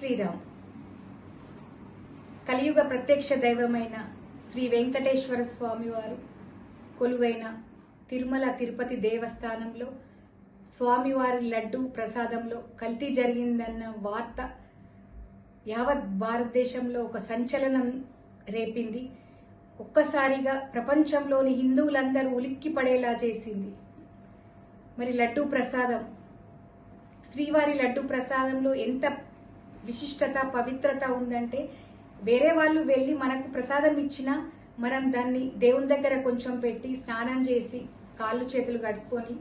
శ్రీరామ్. కలియుగ ప్రత్యక్ష దైవమైన శ్రీ వెంకటేశ్వర స్వామి వారు కొలువైన తిరుమల తిరుపతి దేవస్థానంలో స్వామివారి లడ్డు ప్రసాదంలో కల్తీ జరిగిందన్న వార్త యావత్ భారతదేశంలో ఒక సంచలనం రేపింది. ఒక్కసారిగా ప్రపంచంలోని హిందువులందరూ ఉలిక్కి పడేలా చేసింది. మరి లడ్డు ప్రసాదం, శ్రీవారి లడ్డు ప్రసాదంలో ఎంత విశిష్టత పవిత్రత ఉందంటే, వేరే వాళ్ళు వెళ్ళి మనకు ప్రసాదం ఇచ్చినా మనం దాన్ని దేవుని దగ్గర కొంచెం పెట్టి స్నానం చేసి కాళ్ళు చేతులు కట్టుకొని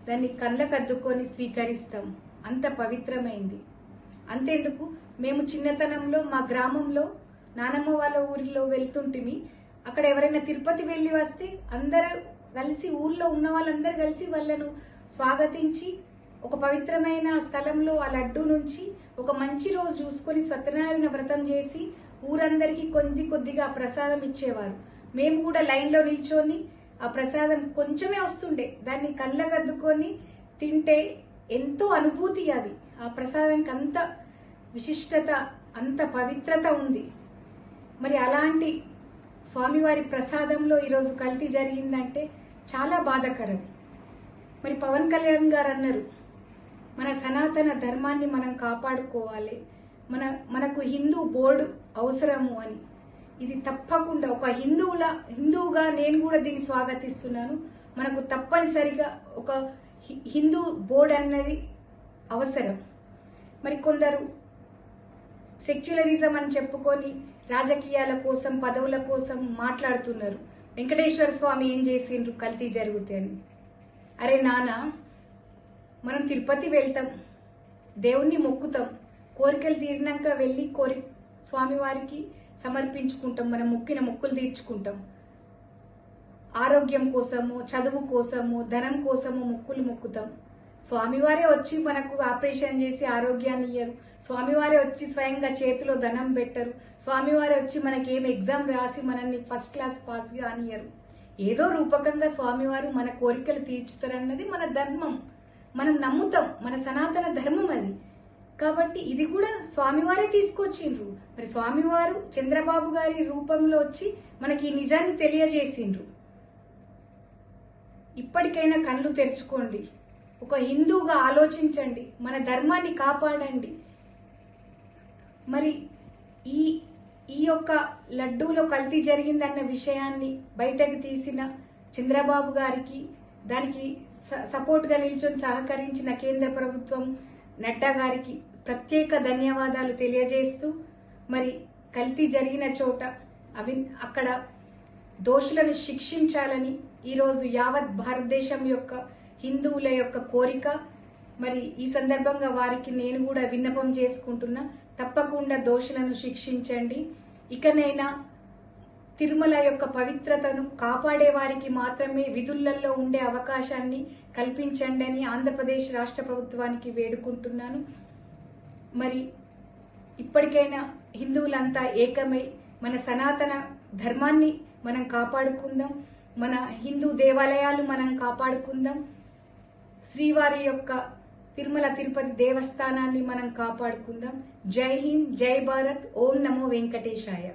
దాన్ని కళ్ళకు అద్దుకొని స్వీకరిస్తాం. అంత పవిత్రమైంది. అంతేందుకు, మేము చిన్నతనంలో మా గ్రామంలో నానమ్మ వాళ్ళ ఊరిలో వెళ్తుంటిమి. అక్కడ ఎవరైనా తిరుపతి వెళ్ళి వస్తే అందరూ కలిసి, ఊర్లో ఉన్న వాళ్ళందరూ కలిసి వాళ్ళను స్వాగతించి ఒక పవిత్రమైన స్థలంలో ఆ లడ్డు నుంచి ఒక మంచి రోజు చూసుకొని సత్యనారాయణ వ్రతం చేసి ఊరందరికీ కొద్దిగా ప్రసాదం ఇచ్చేవారు. మేము కూడా లైన్లో నిల్చొని ఆ ప్రసాదం కొంచెమే వస్తుండే దాన్ని కళ్ళకద్దుకొని తింటే ఎంతో అనుభూతి. అది ఆ ప్రసాదానికి అంత విశిష్టత, అంత పవిత్రత ఉంది. మరి అలాంటి స్వామివారి ప్రసాదంలో ఈరోజు కల్తీ జరిగిందంటే చాలా బాధాకరం. మరి పవన్ కళ్యాణ్ గారు అన్నారు, మన సనాతన ధర్మాన్ని మనం కాపాడుకోవాలి, మనకు హిందూ బోర్డు అవసరము అని. ఇది తప్పకుండా ఒక హిందువుగా నేను కూడా దీన్ని స్వాగతిస్తున్నాను. మనకు తప్పనిసరిగా ఒక హిందూ బోర్డు అన్నది అవసరం. మరి కొందరు సెక్యులరిజం అని చెప్పుకొని రాజకీయాల కోసం, పదవుల కోసం మాట్లాడుతున్నారు. వెంకటేశ్వర స్వామి ఏం చేసిండ్రు కల్తీ జరిగితే అని. అరే నాన్న, మనం తిరుపతి వెళ్తాం, దేవుణ్ణి మొక్కుతాం, కోరికలు తీరినాక వెళ్ళి స్వామివారికి సమర్పించుకుంటాం, మనం మొక్కిన మొక్కులు తీర్చుకుంటాం. ఆరోగ్యం కోసము, చదువు కోసము, ధనం కోసము మొక్కులు మొక్కుతాం. స్వామివారే వచ్చి మనకు ఆపరేషన్ చేసి ఆరోగ్యాన్ని ఇయ్యరు. స్వామివారే వచ్చి స్వయంగా చేతిలో ధనం పెట్టరు. స్వామివారే వచ్చి మనకి ఏం ఎగ్జామ్ రాసి మనల్ని ఫస్ట్ క్లాస్ పాస్ కానియరు. ఏదో రూపకంగా స్వామివారు మన కోరికలు తీర్చుతారన్నది మన ధర్మం, మనం నమ్ముతాం, మన సనాతన ధర్మం అది. కాబట్టి ఇది కూడా స్వామివారే తీసుకొచ్చిండ్రు. మరి స్వామివారు చంద్రబాబు గారి రూపంలో వచ్చి మనకి ఈ నిజాన్ని తెలియజేసిండ్రు. ఇప్పటికైనా కళ్ళు తెరుచుకోండి, ఒక హిందువుగా ఆలోచించండి, మన ధర్మాన్ని కాపాడండి. మరి ఈ యొక్క లడ్డూలో కల్తీ జరిగిందన్న విషయాన్ని బయటకు తీసిన చంద్రబాబు గారికి, దానికి సపోర్ట్గా నిల్చొని సహకరించిన కేంద్ర ప్రభుత్వం, నడ్డా గారికి ప్రత్యేక ధన్యవాదాలు తెలియజేస్తూ, మరి కల్తీ జరిగిన చోట అక్కడ దోషులను శిక్షించాలని ఈరోజు యావత్ భారతదేశం యొక్క హిందువుల యొక్క కోరిక. మరి ఈ సందర్భంగా వారికి నేను కూడా విన్నపం చేసుకుంటున్నా, తప్పకుండా దోషులను శిక్షించండి. ఇకనైనా తిరుమల యొక్క పవిత్రతను కాపాడే వారికి మాత్రమే విధులలో ఉండే అవకాశాన్ని కల్పించండి అని ఆంధ్రప్రదేశ్ రాష్ట్ర ప్రభుత్వానికి వేడుకుంటున్నాను. మరి ఇప్పటికైనా హిందువులంతా ఏకమై మన సనాతన ధర్మాన్ని మనం కాపాడుకుందాం, మన హిందూ దేవాలయాలు మనం కాపాడుకుందాం, శ్రీవారి యొక్క తిరుమల తిరుపతి దేవస్థానాన్ని మనం కాపాడుకుందాం. జై హింద్, జై భారత్, ఓం నమో వెంకటేశాయ.